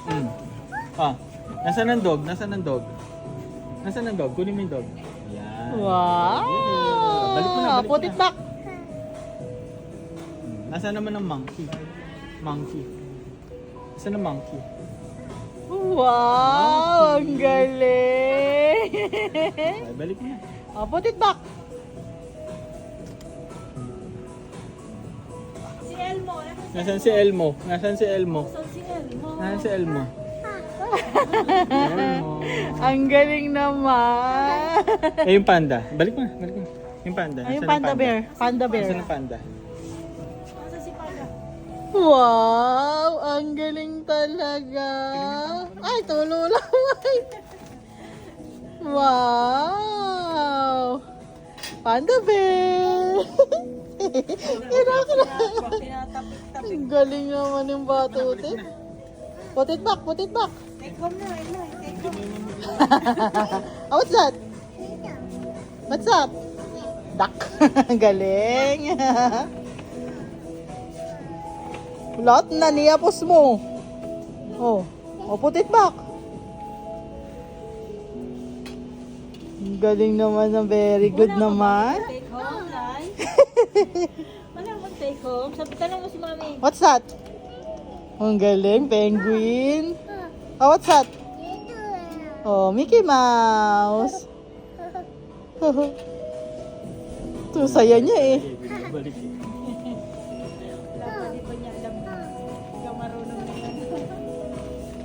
Mm. Ah, nasaan ang dog? Nasaan ang dog? Nasaan ang dog? Kunin mo yung dog. Yan. Wow! Yeah. Balik mo na, balik Put mo it na. back. Nasaan naman ang monkey? Monkey. Nasaan ang monkey? Wow! Ang galing! Ay, balik mo na. Put it back. Si Elmo. Nasaan si Elmo? Nasaan si Elmo? Si Elmo. Nasaan si Elmo? Elmo. Ang galing naman. Eh, yung panda. Balik mo na, balik mo na. Yung panda. Ay, yung Nasaan ang panda bear. Panda bear. Nasaan ang panda? Nasa si Paga. Wow! Ang galing talaga. Ay, tulo lang. Wow! Panda bear. Tinatapik-tapik. Ang galing naman yung batutin. Put it back, put it back. Take home na, Elmo. Take home. Oh, what's that? What's that? Duck. Ang galing. Lahat na niyapos mo. Oh, put it back. Ang galing naman na very good naman. Take home, Lai. Wala akong take home. Sabi, tanong mo si Mami. What's that? Ang galing, penguin. Oh, what's that? Oh, Mickey Mouse. Ito, saya niya eh. Balik. Wala pa, di pa niya alam na. Hindi ka marunong na yan.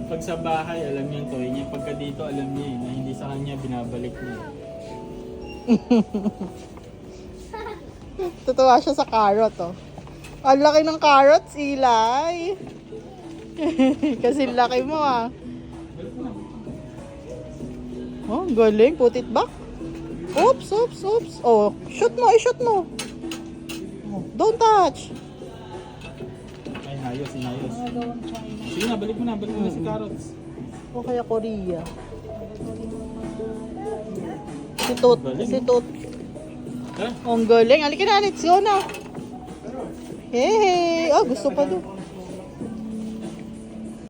Pag sa bahay, alam niya yung toy niya. Pagka dito, alam niya na hindi sa kanya, binabalik niya. Tutuwa siya sa carrot, oh. Ang laki ng carrots, Eli. Kasi laki mo, ah. Oh, galing. Put it back. Oops, oops, oops. Oh, shoot mo, i-shoot mo. Oh, don't touch. Ay, inayos, inayos. Mga gawang China. Sige na, balik mo na si carrots. O kaya Korea. Si Toot. Si Toot. Tara. Oh, ang galing. Halika na, let's go na. Hey, oh, gusto pa doon.